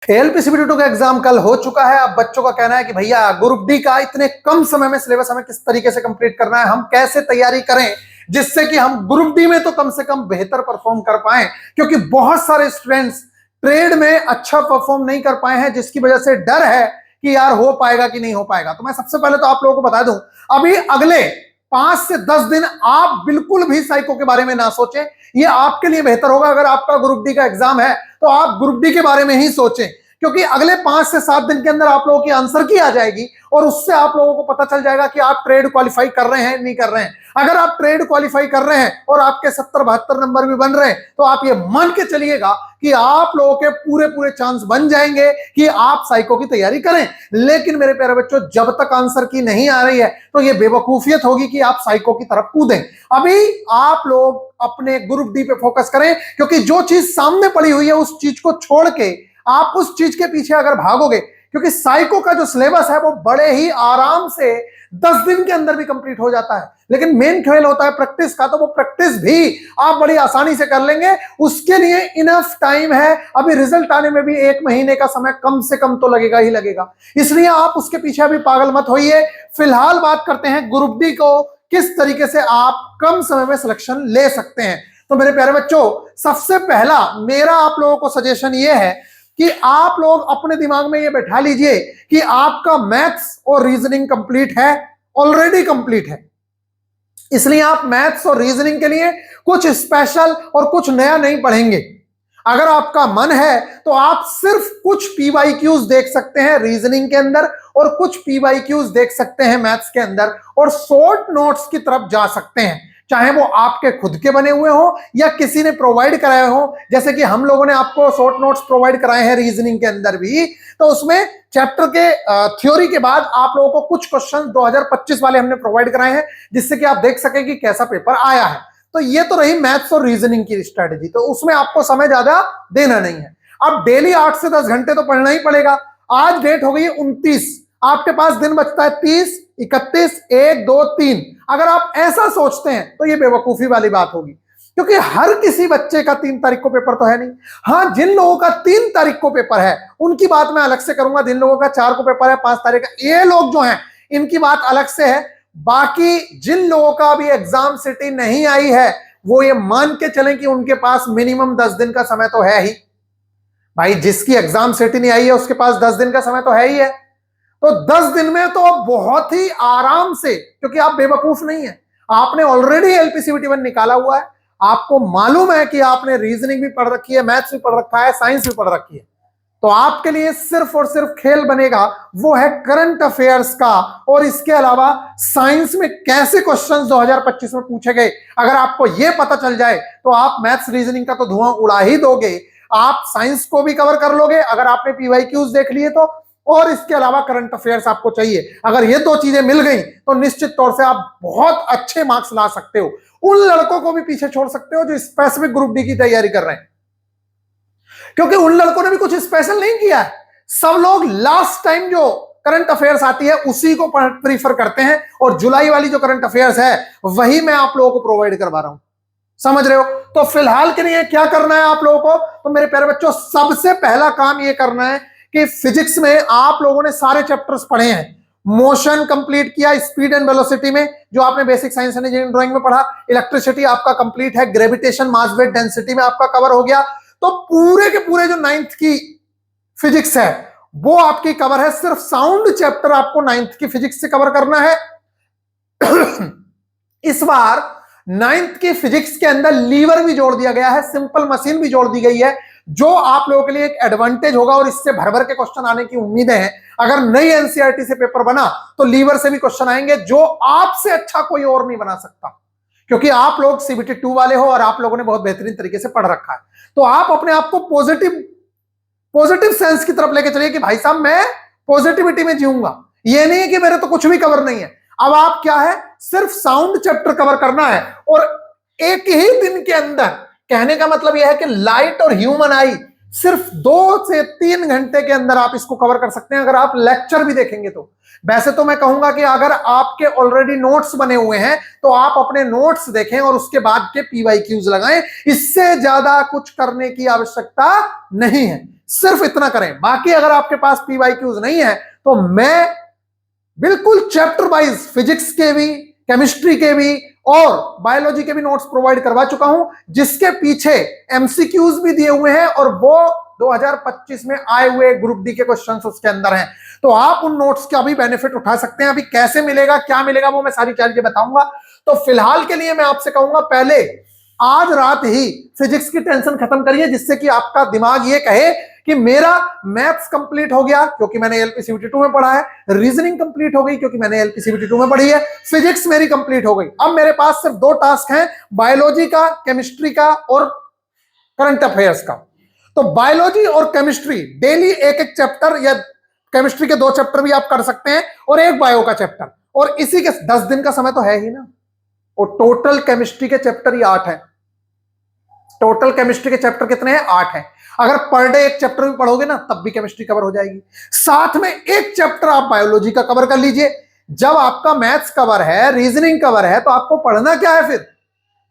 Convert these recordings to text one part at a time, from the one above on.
एलपीसीबी 2 का एग्जाम कल हो चुका है। अब बच्चों का कहना है कि भैया ग्रुप डी का इतने कम समय में सिलेबस हमें किस तरीके से कंप्लीट करना है, हम कैसे तैयारी करें जिससे कि हम ग्रुप डी में तो कम से कम बेहतर परफॉर्म कर पाए, क्योंकि बहुत सारे स्टूडेंट्स ट्रेड में अच्छा परफॉर्म नहीं कर पाए हैं, जिसकी वजह से डर है कि यार हो पाएगा कि नहीं हो पाएगा। तो मैं सबसे पहले तो आप लोगों को बता दूं, अभी अगले 5 से 10 दिन आप बिल्कुल भी साइको के बारे में ना सोचें। ये आपके लिए बेहतर होगा। अगर आपका ग्रुप डी का एग्जाम है तो आप ग्रुप डी के बारे में ही सोचें, क्योंकि अगले 5 से 7 दिन के अंदर आप लोगों की आंसर की आ जाएगी और उससे आप लोगों को पता चल जाएगा कि आप ट्रेड क्वालिफाई कर रहे हैं नहीं कर रहे हैं। अगर आप ट्रेड क्वालिफाई कर रहे हैं और आपके 70-72 नंबर भी बन रहे हैं तो आप ये मान के चलिएगा कि आप लोगों के पूरे पूरे चांस बन जाएंगे कि आप साइको की तैयारी करें। लेकिन मेरे प्यारे बच्चों, जब तक आंसर की नहीं आ रही है तो ये बेवकूफियत होगी कि आप साइको की तरफ कूदें। अभी आप लोग अपने ग्रुप डी पे फोकस करें, क्योंकि जो चीज सामने पड़ी हुई है उस चीज को छोड़ के आप उस चीज के पीछे अगर भागोगे, क्योंकि साइको का जो सिलेबस है वो बड़े ही आराम से 10 दिन के अंदर भी कंप्लीट हो जाता है, लेकिन मेन खेल होता है प्रैक्टिस का, तो वो प्रैक्टिस भी आप बड़ी आसानी से कर लेंगे। उसके लिए इनफ टाइम है। अभी रिजल्ट आने में भी 1 महीने का समय कम से कम तो लगेगा ही लगेगा, इसलिए आप उसके पीछे अभी पागल मत होइए। फिलहाल बात करते हैं ग्रुप डी को किस तरीके से आप कम समय में सिलेक्शन ले सकते हैं। तो मेरे प्यारे बच्चों, सबसे पहला मेरा आप लोगों को सजेशन यह है कि आप लोग अपने दिमाग में ये बैठा लीजिए कि आपका मैथ्स और रीजनिंग कंप्लीट है, ऑलरेडी कंप्लीट है। इसलिए आप मैथ्स और रीजनिंग के लिए कुछ स्पेशल और कुछ नया नहीं पढ़ेंगे। अगर आपका मन है तो आप सिर्फ कुछ पीवाईक्यूज देख सकते हैं रीजनिंग के अंदर और कुछ पीवाईक्यूज देख सकते हैं मैथ्स के अंदर, और शॉर्ट नोट्स की तरफ जा सकते हैं, चाहे वो आपके खुद के बने हुए हो या किसी ने प्रोवाइड कराए हो। जैसे कि हम लोगों ने आपको शॉर्ट नोट्स प्रोवाइड कराए हैं रीजनिंग के अंदर भी, तो उसमें चैप्टर के थ्योरी के बाद आप लोगों को कुछ क्वेश्चन 2025 वाले हमने प्रोवाइड कराए हैं, जिससे कि आप देख सकें कि कैसा पेपर आया है। तो ये तो रही मैथ्स और रीजनिंग की स्ट्रेटेजी, तो उसमें आपको समय ज्यादा देना नहीं है। अब डेली 8 से 10 घंटे तो पढ़ना ही पड़ेगा। आज डेट हो गई है 29, आपके पास दिन बचता है 30, 31, 1, 2, 3। अगर आप ऐसा सोचते हैं तो ये बेवकूफी वाली बात होगी, क्योंकि हर किसी बच्चे का 3 तारीख को पेपर तो है नहीं। हाँ, जिन लोगों का 3 तारीख को पेपर है उनकी बात मैं अलग से करूंगा, जिन लोगों का 4 को पेपर है, 5 तारीख का, ये लोग जो हैं इनकी बात अलग से है। बाकी जिन लोगों का अभी एग्जाम सिटी नहीं आई है वो ये मान के चलें कि उनके पास मिनिमम 10 दिन का समय तो है ही। भाई, जिसकी एग्जाम सिटी नहीं आई है उसके पास 10 दिन का समय तो है ही है। तो 10 दिन में तो बहुत ही आराम से, क्योंकि आप बेवकूफ नहीं है, आपने ऑलरेडी एलपीसीबी 1 निकाला हुआ है, आपको मालूम है कि आपने रीजनिंग भी पढ़ रखी है, मैथ्स भी पढ़ रखा है, साइंस भी पढ़ रखी है। तो आपके लिए सिर्फ और सिर्फ खेल बनेगा वो है करंट अफेयर्स का, और इसके अलावा साइंस में कैसे क्वेश्चंस 2025 में पूछे गए। अगर आपको यह पता चल जाए तो आप मैथ्स रीजनिंग का तो धुआं उड़ा ही दोगे, आप साइंस को भी कवर कर लोगे अगर आपने पीवाईक्यूज देख लिए तो, और इसके अलावा करंट अफेयर्स आपको चाहिए। अगर ये 2 चीजें मिल गई तो निश्चित तौर से आप बहुत अच्छे मार्क्स ला सकते हो। उन लड़कों को भी पीछे छोड़ सकते हो जो स्पेसिफिक ग्रुप डी की तैयारी कर रहे हैं, क्योंकि उन लड़कों ने भी कुछ स्पेशल नहीं किया है। सब लोग लास्ट टाइम जो करंट अफेयर्स आती है उसी को प्रीफर करते हैं, और जुलाई वाली जो करंट अफेयर्स है वही मैं आप लोगों को प्रोवाइड करवा रहा हूं, समझ रहे हो। तो फिलहाल के लिए क्या करना है आप लोगों को, तो मेरे प्यारे बच्चों, सबसे पहला काम यह करना है कि फिजिक्स में आप लोगों ने सारे चैप्टर्स पढ़े हैं। मोशन कंप्लीट किया स्पीड एंड वेलोसिटी में, जो आपने basic science and engineering drawing में पढ़ा। इलेक्ट्रिसिटी आपका कंप्लीट है, ग्रेविटेशन, मास वेट, डेंसिटी में आपका कवर हो गया। तो पूरे के पूरे जो 9th की फिजिक्स है वो आपकी कवर है। सिर्फ साउंड चैप्टर आपको 9th की फिजिक्स से कवर करना है। इस बार 9th की फिजिक्स के अंदर लीवर भी जोड़ दिया गया है, सिंपल मशीन भी जोड़ दी गई है, जो आप लोगों के लिए एक एडवांटेज होगा, और इससे भर भर के क्वेश्चन आने की उम्मीदें हैं। अगर नई एनसीईआरटी से पेपर बना तो लीवर से भी क्वेश्चन आएंगे, जो आपसे अच्छा कोई और नहीं बना सकता, क्योंकि आप लोग सीबीटी 2 वाले हो और आप लोगों ने बहुत बेहतरीन तरीके से पढ़ रखा है। तो आप अपने आप को पॉजिटिव सेंस की तरफ लेके चलिए कि भाई साहब मैं पॉजिटिविटी में जीऊंगा, ये नहीं है कि मेरे तो कुछ भी कवर नहीं है। अब आप क्या है, सिर्फ साउंड चैप्टर कवर करना है, और एक ही दिन के अंदर, कहने का मतलब यह है कि लाइट और ह्यूमन आई सिर्फ 2 से 3 घंटे के अंदर आप इसको कवर कर सकते हैं अगर आप लेक्चर भी देखेंगे तो। वैसे तो मैं कहूंगा कि अगर आपके ऑलरेडी नोट्स बने हुए हैं तो आप अपने नोट्स देखें और उसके बाद के पीवाईक्यूज लगाएं, इससे ज्यादा कुछ करने की आवश्यकता नहीं है, सिर्फ इतना करें। बाकी अगर आपके पास पीवाईक्यूज नहीं है तो मैं बिल्कुल चैप्टर वाइज फिजिक्स के भी, केमिस्ट्री के भी और बायोलॉजी के भी नोट्स प्रोवाइड करवा चुका हूं, जिसके पीछे एमसीक्यूज भी दिए हुए हैं और वो 2025 में आए हुए ग्रुप डी के क्वेश्चंस उसके अंदर हैं। तो आप उन नोट्स का भी बेनिफिट उठा सकते हैं। अभी कैसे मिलेगा, क्या मिलेगा, वो मैं सारी चीजें बताऊंगा। तो फिलहाल के लिए मैं आपसे कहूंगा पहले आज रात ही फिजिक्स की टेंशन खत्म करिए, जिससे कि आपका दिमाग ये कहे कि मेरा मैथ्स कंप्लीट हो गया क्योंकि मैंने एलपीसीबीटी 2 में पढ़ा है, रीजनिंग कंप्लीट हो गई क्योंकि मैंने एलपीसीबीटी 2 में पढ़ी है, फिजिक्स मेरी कंप्लीट हो गई। अब मेरे पास सिर्फ 2 टास्क हैं, बायोलॉजी का, केमिस्ट्री का और करंट अफेयर्स का। तो बायोलॉजी और केमिस्ट्री डेली एक एक चैप्टर, या केमिस्ट्री के 2 चैप्टर भी आप कर सकते हैं और एक बायो का चैप्टर, और इसी के 10 दिन का समय तो है ही ना। और टोटल केमिस्ट्री के चैप्टर ही 8 है। टोटल केमिस्ट्री के चैप्टर कितने हैं? 8 हैं। अगर पर डे एक चैप्टर भी पढ़ोगे ना तब भी केमिस्ट्री कवर हो जाएगी। साथ में एक चैप्टर आप बायोलॉजी का कवर कर लीजिए। जब आपका मैथ्स कवर है, रीजनिंग कवर है, तो आपको पढ़ना क्या है फिर?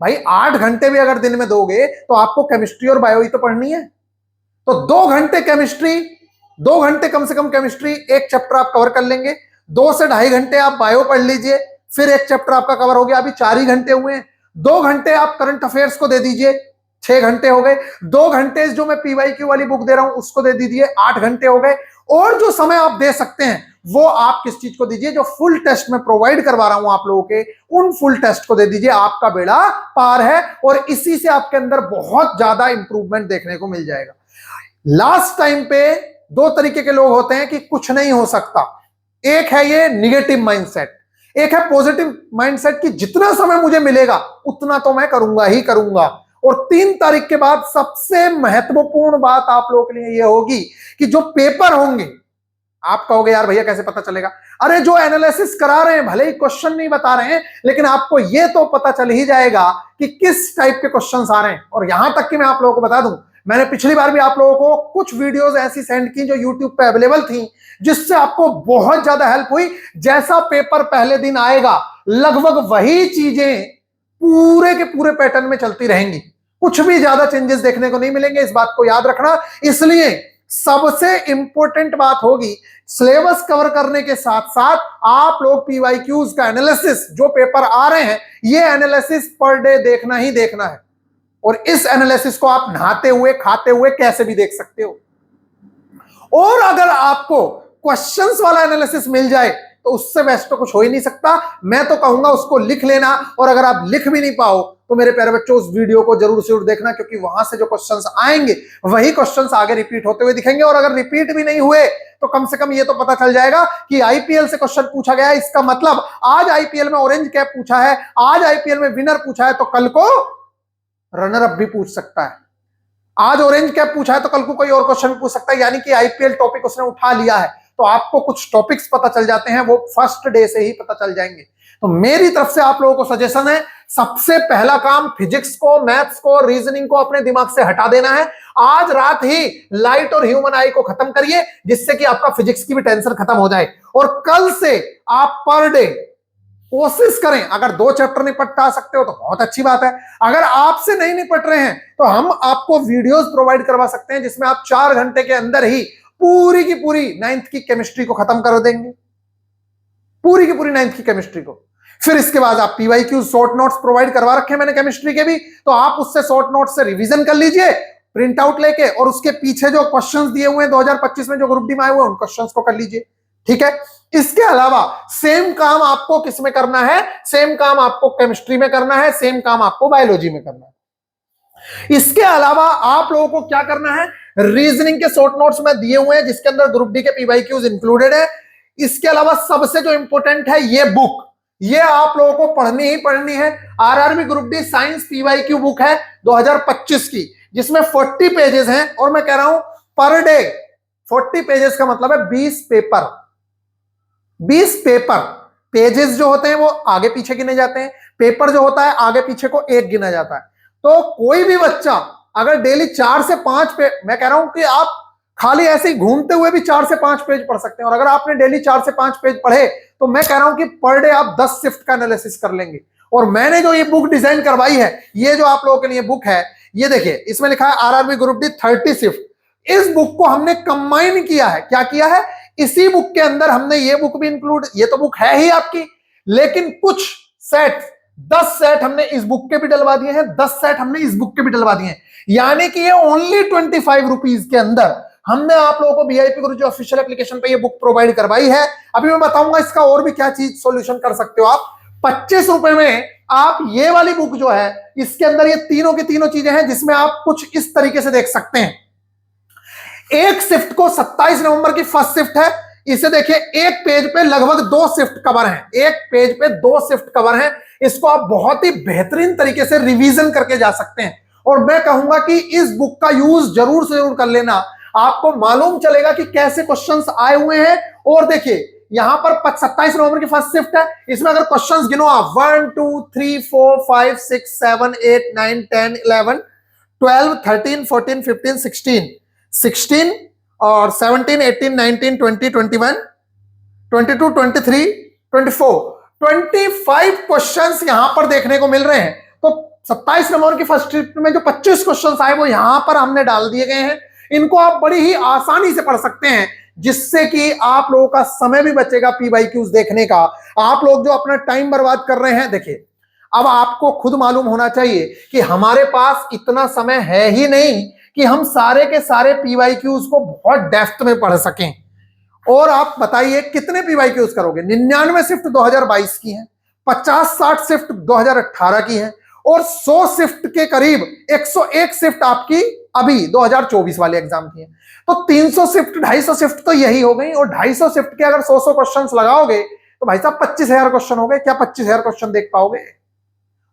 भाई 8 घंटे भी अगर दिन में दोगे तो आपको केमिस्ट्री और बायो ही तो पढ़नी है। तो 2 घंटे केमिस्ट्री, 2 घंटे कम से कम केमिस्ट्री, एक चैप्टर आप कवर कर लेंगे। 2 से 2.5 घंटे आप बायो पढ़ लीजिए, फिर एक चैप्टर आपका कवर हो गया। अभी 4 ही घंटे हुए हैं। 2 घंटे आप करंट अफेयर्स को दे दीजिए, 6 घंटे हो गए। 2 घंटे जो मैं पीवाईक्यू वाली बुक दे रहा हूं उसको दे दीजिए, 8 घंटे हो गए। और जो समय आप दे सकते हैं वो आप किस चीज को दीजिए? जो फुल टेस्ट में प्रोवाइड करवा रहा हूं आप लोगों के, उन फुल टेस्ट को दे दीजिए। आपका बेड़ा पार है और इसी से आपके अंदर बहुत ज्यादा इंप्रूवमेंट देखने को मिल जाएगा। लास्ट टाइम पे 2 तरीके के लोग होते हैं कि कुछ नहीं हो सकता। एक है ये निगेटिव माइंडसेट, एक है पॉजिटिव माइंडसेट कि जितना समय मुझे मिलेगा उतना तो मैं करूंगा ही करूंगा। और 3 तारीख के बाद सबसे महत्वपूर्ण बात आप लोगों के लिए यह होगी कि जो पेपर होंगे, आप कहोगे यार भैया कैसे पता चलेगा? अरे जो एनालिसिस करा रहे हैं, भले ही क्वेश्चन नहीं बता रहे हैं, लेकिन आपको यह तो पता चल ही जाएगा कि किस टाइप के क्वेश्चंस आ रहे हैं। और यहां तक कि मैं आप लोगों को बता दूं, मैंने पिछली बार भी आप लोगों को कुछ वीडियोस ऐसी सेंड की जो यूट्यूब पे अवेलेबल थी, जिससे आपको बहुत ज्यादा हेल्प हुई। जैसा पेपर पहले दिन आएगा लगभग वही चीजें पूरे के पूरे पैटर्न में चलती रहेंगी, कुछ भी ज्यादा चेंजेस देखने को नहीं मिलेंगे, इस बात को याद रखना। इसलिए सबसे इंपॉर्टेंट बात होगी, सिलेबस कवर करने के साथ साथ आप लोग पीवाईक्यूज का एनालिसिस, जो पेपर आ रहे हैं, ये एनालिसिस पर डे देखना ही देखना है। और इस एनालिसिस को आप नहाते हुए, खाते हुए कैसे भी देख सकते हो। और अगर आपको क्वेश्चंस वाला एनालिसिस मिल जाए तो उससे बेस्ट तो कुछ हो ही नहीं सकता। मैं तो कहूंगा उसको लिख लेना, और अगर आप लिख भी नहीं पाओ तो मेरे प्यारे बच्चों उस वीडियो को जरूर से जरूर देखना, क्योंकि वहां से जो क्वेश्चंस आएंगे वही क्वेश्चंस आगे रिपीट होते हुए दिखेंगे। और अगर रिपीट भी नहीं हुए तो कम से कम ये तो पता चल जाएगा कि आईपीएल से क्वेश्चन पूछा गया है, इसका मतलब आज आईपीएल में ऑरेंज कैप पूछा है, आज आईपीएल में विनर पूछा है, तो कल को रनर अप भी पूछ सकता है। आज ऑरेंज कैप पूछा है तो कल को कोई और क्वेश्चन पूछ सकता है, यानी कि आईपीएल टॉपिक उसने उठा लिया है। तो आपको कुछ टॉपिक्स पता चल जाते हैं, वो फर्स्ट डे से ही पता चल जाएंगे। तो मेरी तरफ से आप लोगों को सजेशन है, सबसे पहला काम फिजिक्स को, मैथ्स को, रीजनिंग को अपने दिमाग से हटा देना है। आज रात ही लाइट और ह्यूमन आई को खत्म करिए, जिससे कि आपका फिजिक्स की भी टेंशन खत्म हो जाए। और कल से आप पर डे कोशिश करें, अगर 2 चैप्टर निपटा सकते हो तो बहुत अच्छी बात है। अगर आपसे नहीं निपट रहे हैं तो हम आपको वीडियोस प्रोवाइड करवा सकते हैं, जिसमें आप 4 घंटे के अंदर ही पूरी की पूरी 9th की केमिस्ट्री को खत्म कर देंगे, पूरी की पूरी 9th की केमिस्ट्री को। फिर इसके बाद आप पीवाईक्यू शॉर्ट नोट्स प्रोवाइड करवा रखे हैं मैंने केमिस्ट्री के भी, तो आप उससे शॉर्ट नोट्स से रिवीजन कर लीजिए प्रिंट आउट लेके, और उसके पीछे जो क्वेश्चंस दिए हुए हैं 2025 में जो ग्रुप डी में आए हुए हैं उन क्वेश्चंस को कर लीजिए। ठीक है। इसके अलावा सेम काम आपको किस में करना है? सेम काम आपको केमिस्ट्री में करना है, सेम काम आपको बायोलॉजी में करना है। इसके अलावा आप लोगों को क्या करना है? रीजनिंग के शॉर्ट नोट्स में दिए हुए हैं, जिसके अंदर ग्रुप डी के पीवाईक्यूज इंक्लूडेड है। इसके अलावा सबसे जो इंपॉर्टेंट है ये बुक, ये आप लोगों को पढ़नी ही पढ़नी है। RRB group D science PYQ book है 2025 की, जिसमें 40 पेजेस हैं। और मैं कह रहा हूं पर डे 40 पेजेस का मतलब है 20 पेपर। 20 पेपर, पेजेस जो होते हैं वो आगे पीछे गिने जाते हैं, पेपर जो होता है आगे पीछे को 1 गिना जाता है। तो कोई भी बच्चा अगर डेली 4 से 5 पेज, मैं कह रहा हूं कि आप खाली ऐसे ही घूमते हुए भी 4 से 5 पेज पढ़ सकते हैं, और अगर आपने डेली 4 से 5 पेज पढ़े तो मैं कह रहा हूं कि पर डे आप 10 शिफ्ट का एनालिसिस कर लेंगे। और मैंने जो ये बुक डिजाइन करवाई है, ये जो आप लोगों के लिए बुक है, ये देखिए इसमें लिखा है आरआरबी ग्रुप डी 30 शिफ्ट। इस बुक को हमने कंबाइन किया है, क्या किया है, इसी बुक के अंदर हमने ये बुक भी इंक्लूड, ये तो बुक है ही आपकी, लेकिन कुछ सेट 10 सेट हमने इस बुक के भी डलवा दिए हैं, 10 सेट हमने इस बुक के भी डलवा दिए हैं, यानी कि ये ओनली 25 रुपीज के अंदर हमने आप लोगों को वीआईपी गुरुजी ऑफिशियल एप्लीकेशन पे ये बुक प्रोवाइड करवाई है। अभी मैं बताऊंगा इसका और भी क्या चीज सॉल्यूशन कर सकते हो आप। 25 रुपए में आप ये वाली बुक जो है, इसके अंदर ये तीनों की तीनों चीजें हैं, जिसमें आप कुछ इस तरीके से देख सकते हैं। एक शिफ्ट को 27 नवंबर की फर्स्ट शिफ्ट है, इसे देखिए एक पेज पे लगभग 2 शिफ्ट कवर हैं, एक पेज पे 2 शिफ्ट कवर हैं। इसको आप बहुत ही बेहतरीन तरीके से रिवीजन करके जा सकते हैं, और मैं कहूंगा कि इस बुक का यूज जरूर से जरूर कर लेना, आपको मालूम चलेगा कि कैसे क्वेश्चंस आए हुए हैं। और देखिए यहां पर 27 नवंबर की फर्स्ट शिफ्ट है, इसमें अगर क्वेश्चंस गिनो आप 1 2 3 4 5 6 7 8 9 10 11 12 13 14 15 16 और 17 18 19 20 21 22 23 24 25 क्वेश्चंस यहां पर देखने को मिल रहे हैं। तो 27 नंबर की फर्स्ट शिफ्ट में जो 25 क्वेश्चंस आए वो यहां पर हमने डाल दिए गए हैं। इनको आप बड़ी ही आसानी से पढ़ सकते हैं, जिससे कि आप लोगों का समय भी बचेगा पीवाईक्यूज देखने का। आप लोग जो अपना टाइम बर्बाद कर रहे हैं, देखिए अब आपको खुद मालूम होना चाहिए कि हमारे पास इतना समय है ही नहीं कि हम सारे के सारे पीवाईक्यूज को बहुत डेप्थ में पढ़ सकें। और आप बताइए कितने पीवाईक्यूज करोगे? 99 शिफ्ट 2022 की है, 50-60 शिफ्ट 2018 की है, और 100 शिफ्ट के करीब 101 शिफ्ट आपकी अभी 2024 वाले एग्जाम की है। तो 300 शिफ्ट 250 शिफ्ट तो यही हो गई, और 250 शिफ्ट के अगर 100 क्वेश्चंस लगाओगे तो भाई साहब 25,000 क्वेश्चन हो गए। क्या 25,000 क्वेश्चन देख पाओगे?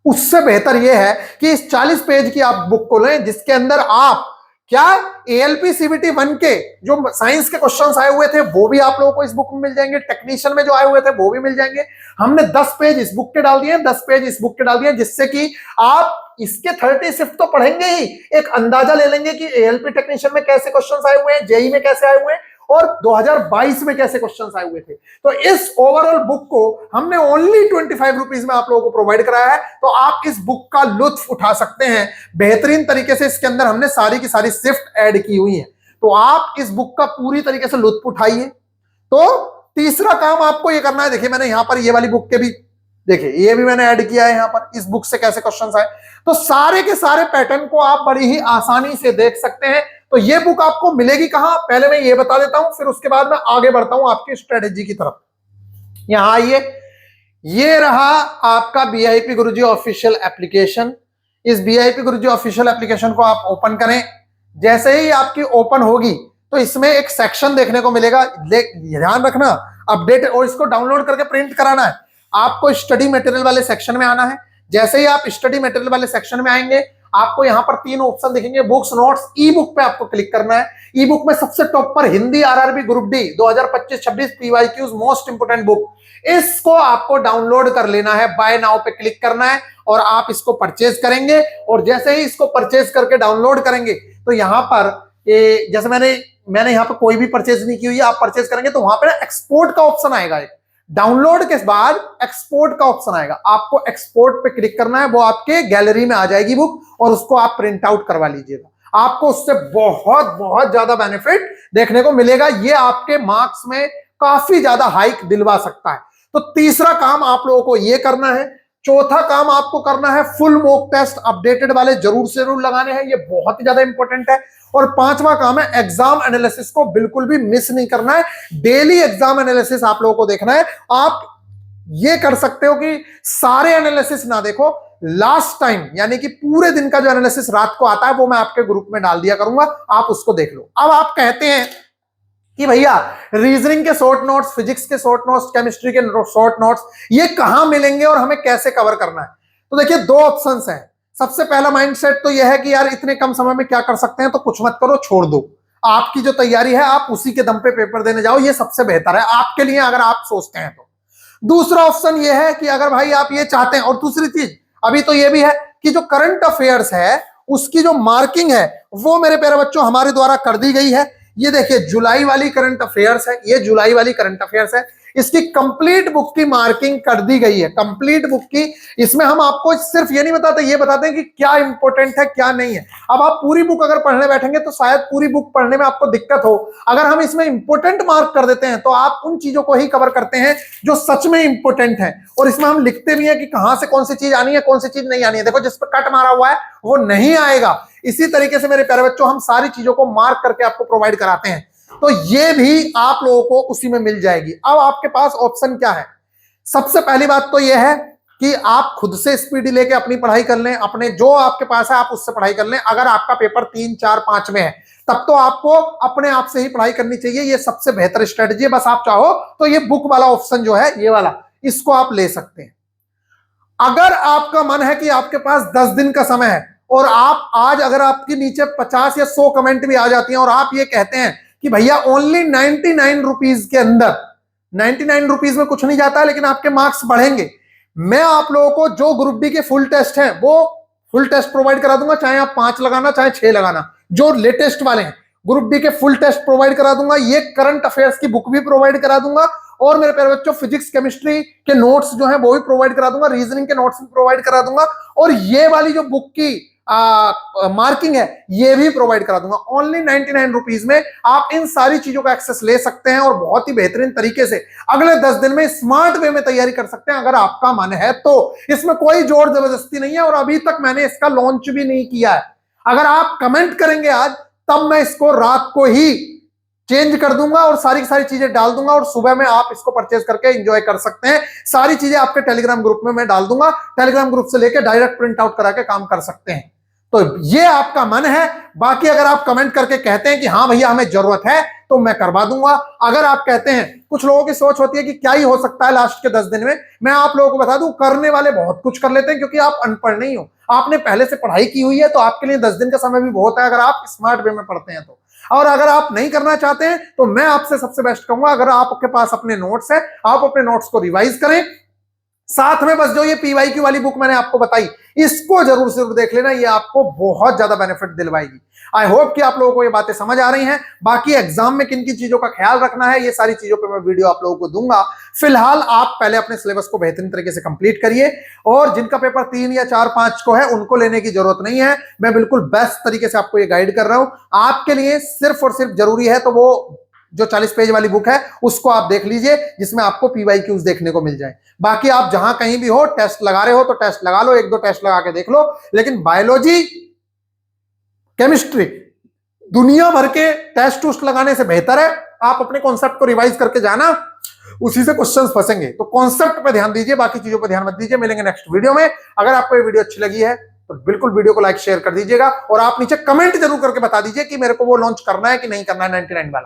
उससे बेहतर यह है कि इस 40 पेज की आप बुक को लें, जिसके अंदर आप क्या एएलपी सीबीटी 1 के जो साइंस के क्वेश्चंस आए हुए थे वो भी आप लोगों को इस बुक में मिल जाएंगे, टेक्नीशियन में जो आए हुए थे वो भी मिल जाएंगे। हमने 10 पेज इस बुक के डाल दिए, 10 पेज इस बुक के डाल दिए, जिससे कि आप इसके 30 शिफ्ट तो पढ़ेंगे ही, एक अंदाजा ले लेंगे कि एएलपी टेक्नीशियन में कैसे क्वेश्चंस आए हुए हैं, जेई में कैसे आए हुए हैं, और 2022 में कैसे क्वेश्चंस आए हुए थे। तो इस ओवरऑल बुक को हमने ओनली 25 रुपीज में आप लोगों को प्रोवाइड कराया है, तो आप इस बुक का लुत्फ उठा सकते हैं बेहतरीन तरीके से। इसके अंदर हमने सारी की सारी शिफ्ट ऐड की हुई है, तो आप इस बुक का पूरी तरीके से लुत्फ उठाइए। तो तीसरा काम आपको ये करना है, देखिए मैंने यहां पर ये वाली बुक के भी देखिए ये भी मैंने ऐड किया है यहां पर, इस बुक से कैसे क्वेश्चंस आए, तो सारे के सारे पैटर्न को आप बड़ी ही आसानी से देख सकते हैं। तो ये बुक आपको मिलेगी कहां, पहले मैं ये बता देता हूं, फिर उसके बाद मैं आगे बढ़ता हूं आपकी स्ट्रेटेजी की तरफ। यहां आइए, ये रहा आपका वीआईपी गुरुजी ऑफिशियल एप्लीकेशन। इस वीआईपी गुरुजी ऑफिशियल एप्लीकेशन को आप ओपन करें, जैसे ही आपकी ओपन होगी तो इसमें एक सेक्शन देखने को मिलेगा, ध्यान रखना अपडेट, और इसको डाउनलोड करके प्रिंट कराना है। आपको स्टडी मटेरियल वाले सेक्शन में आना है। जैसे ही आप स्टडी मटेरियल वाले सेक्शन में आएंगे, आपको यहां पर 3 ऑप्शन दिखेंगे, बुक्स, नोट्स, ई बुक पे आपको क्लिक करना है। ई बुक में सबसे टॉप पर Hindi RRB group D 2025-26 PYQs most important book, इसको आपको डाउनलोड कर लेना है। बाय नाउ पे क्लिक करना है और आप इसको परचेज करेंगे। और जैसे ही इसको परचेज करके डाउनलोड करेंगे तो यहां पर जैसे मैंने यहां पर कोई भी परचेज नहीं की हुई है, आप परचेज करेंगे तो वहां पर एक्सपोर्ट का ऑप्शन आएगा, एक डाउनलोड के बाद एक्सपोर्ट का ऑप्शन आएगा, आपको एक्सपोर्ट पे क्लिक करना है, वो आपके गैलरी में आ जाएगी बुक, और उसको आप प्रिंट आउट करवा लीजिएगा। आपको उससे बहुत बहुत ज्यादा बेनिफिट देखने को मिलेगा, ये आपके मार्क्स में काफी ज्यादा हाइक दिलवा सकता है। तो तीसरा काम आप लोगों को ये करना है। चौथा काम आपको करना है, फुल मॉक टेस्ट अपडेटेड वाले जरूर से जरूर लगाने हैं, ये बहुत ही ज्यादा इंपॉर्टेंट है। और पांचवा काम है, एग्जाम एनालिसिस को बिल्कुल भी मिस नहीं करना है, डेली एग्जाम एनालिसिस आप लोगों को देखना है। आप ये कर सकते हो कि सारे एनालिसिस ना देखो, लास्ट टाइम यानी कि पूरे दिन का जो एनालिसिस रात को आता है वो मैं आपके ग्रुप में डाल दिया करूंगा, आप उसको देख लो। अब आप कहते हैं कि भैया रीजनिंग के शॉर्ट नोट्स, फिजिक्स के शॉर्ट नोट्स, केमिस्ट्री के शॉर्ट नोट्स ये कहां मिलेंगे और हमें कैसे कवर करना है? तो देखिए 2 ऑप्शंस हैं। सबसे पहला माइंडसेट तो यह है कि यार इतने कम समय में क्या कर सकते हैं, तो कुछ मत करो, छोड़ दो। आपकी जो तैयारी है आप उसी के दम पे पेपर देने जाओ, ये सबसे बेहतर है आपके लिए अगर आप सोचते हैं तो। दूसरा ऑप्शन यह है कि अगर भाई आप ये चाहते हैं, और दूसरी चीज अभी तो ये भी है कि जो करंट अफेयर्स है उसकी जो मार्किंग है वो मेरे प्यारे बच्चों हमारे द्वारा कर दी गई है। ये देखिए जुलाई वाली करंट अफेयर्स है, ये जुलाई वाली करंट अफेयर्स है, इसकी कंप्लीट बुक की मार्किंग कर दी गई है, कंप्लीट बुक की। इसमें हम आपको सिर्फ ये नहीं बताते, ये बताते हैं कि क्या इंपॉर्टेंट है क्या नहीं है। अब आप पूरी बुक अगर पढ़ने बैठेंगे तो शायद पूरी बुक पढ़ने में आपको दिक्कत हो। अगर हम इसमें इंपॉर्टेंट मार्क कर देते हैं तो आप उन चीजों को ही कवर करते हैं जो सच में इंपॉर्टेंट है, और इसमें हम लिखते भी हैं कि कहां से कौन सी चीज आनी है, कौन सी चीज नहीं आनी है। देखो जिस पर कट मारा हुआ है वो नहीं आएगा। इसी तरीके से मेरे प्यारे बच्चों हम सारी चीजों को मार्क करके आपको प्रोवाइड कराते हैं, तो ये भी आप लोगों को उसी में मिल जाएगी। अब आपके पास ऑप्शन क्या है? सबसे पहली बात तो यह है कि आप खुद से स्पीड लेके अपनी पढ़ाई कर लें, अपने जो आपके पास है आप उससे पढ़ाई कर लें। अगर आपका पेपर 3, 4, 5 में है तब तो आपको अपने आप से ही पढ़ाई करनी चाहिए, ये सबसे बेहतर स्ट्रेटजी है। बस आप चाहो तो ये बुक वाला ऑप्शन जो है ये वाला, इसको आप ले सकते हैं। अगर आपका मन है कि आपके पास 10 दिन का समय है और आप आज अगर आपके नीचे 50 या 100 कमेंट भी आ जाती हैं और आप ये कहते हैं कि भैया ओनली 99 रुपीज के अंदर, 99 रुपीज में कुछ नहीं जाता है लेकिन आपके मार्क्स बढ़ेंगे, मैं आप लोगों को जो ग्रुप डी के फुल टेस्ट हैं वो फुल टेस्ट प्रोवाइड करा दूंगा, चाहे आप 5 लगाना चाहे 6 लगाना, जो लेटेस्ट वाले हैं ग्रुप डी के फुल टेस्ट प्रोवाइड करा दूंगा। ये करंट अफेयर्स की बुक भी प्रोवाइड करा दूंगा, और मेरे प्यारे बच्चों फिजिक्स केमिस्ट्री के नोट्स जो है वो भी प्रोवाइड करा दूंगा, रीजनिंग के नोट्स भी प्रोवाइड करा दूंगा, और ये वाली जो बुक की मार्किंग है ये भी प्रोवाइड करा दूंगा। ओनली 99 रुपीज में आप इन सारी चीजों का एक्सेस ले सकते हैं और बहुत ही बेहतरीन तरीके से अगले 10 दिन में स्मार्ट वे में तैयारी कर सकते हैं, अगर आपका मन है तो। इसमें कोई जोर जबरदस्ती नहीं है और अभी तक मैंने इसका लॉन्च भी नहीं किया है। अगर आप कमेंट करेंगे आज तब मैं इसको रात को ही चेंज कर दूंगा और सारी की सारी चीजें डाल दूंगा, और सुबह में आप इसको परचेज करके एंजॉय कर सकते हैं। सारी चीजें आपके टेलीग्राम ग्रुप में मैं डाल दूंगा, टेलीग्राम ग्रुप से लेकर डायरेक्ट प्रिंट आउट करा के काम कर सकते हैं। तो ये आपका मन है। बाकी अगर आप कमेंट करके कहते हैं कि हाँ भैया हमें जरूरत है तो मैं करवा दूंगा। अगर आप कहते हैं, कुछ लोगों की सोच होती है कि क्या ही हो सकता है लास्ट के 10 दिन में, मैं आप लोगों को बता दूं करने वाले बहुत कुछ कर लेते हैं, क्योंकि आप अनपढ़ नहीं हो, आपने पहले से पढ़ाई की हुई है, तो आपके लिए 10 दिन का समय भी बहुत है अगर आप स्मार्ट वे में पढ़ते हैं तो। और अगर आप नहीं करना चाहते हैं तो मैं आपसे सबसे बेस्ट कहूंगा, अगर आपके पास अपने नोट्स है आप अपने नोट्स को रिवाइज करें, साथ में बस जो ये पीवाईक्यू वाली बुक मैंने आपको बताई इसको जरूर से देख लेना, ये आपको बहुत ज्यादा बेनिफिट दिलवाएगी। आई होप कि आप लोगों को ये बातें समझ आ रही हैं। बाकी एग्जाम में किन किन चीजों का ख्याल रखना है ये सारी चीजों पे मैं वीडियो आप लोगों को दूंगा। फिलहाल आप पहले अपने सिलेबस को बेहतरीन तरीके से कंप्लीट करिए, और जिनका पेपर 3 या 4, 5 को है उनको लेने की जरूरत नहीं है। मैं बिल्कुल बेस्ट तरीके से आपको ये गाइड कर रहा हूं। आपके लिए सिर्फ और सिर्फ जरूरी है तो वो जो 40 पेज वाली बुक है उसको आप देख लीजिए, जिसमें आपको पीवाईक्यूज देखने को मिल जाए। बाकी आप जहां कहीं भी हो, टेस्ट लगा रहे हो तो टेस्ट लगा लो, 1-2 टेस्ट लगा के देख लो, लेकिन बायोलॉजी, केमिस्ट्री, दुनिया भर के टेस्ट टूस्ट लगाने से बेहतर है आप अपने कॉन्सेप्ट को रिवाइज करके जाना, उसी से क्वेश्चंस फंसेंगे। तो कॉन्सेप्ट पे ध्यान दीजिए, बाकी चीजों पे ध्यान मत दीजिए। मिलेंगे नेक्स्ट वीडियो में। अगर आपको ये वीडियो अच्छी लगी है तो बिल्कुल वीडियो को लाइक शेयर कर दीजिएगा, और आप नीचे कमेंट जरूर करके बता दीजिए कि मेरे को वो लॉन्च करना है कि नहीं करना है 99 वाला।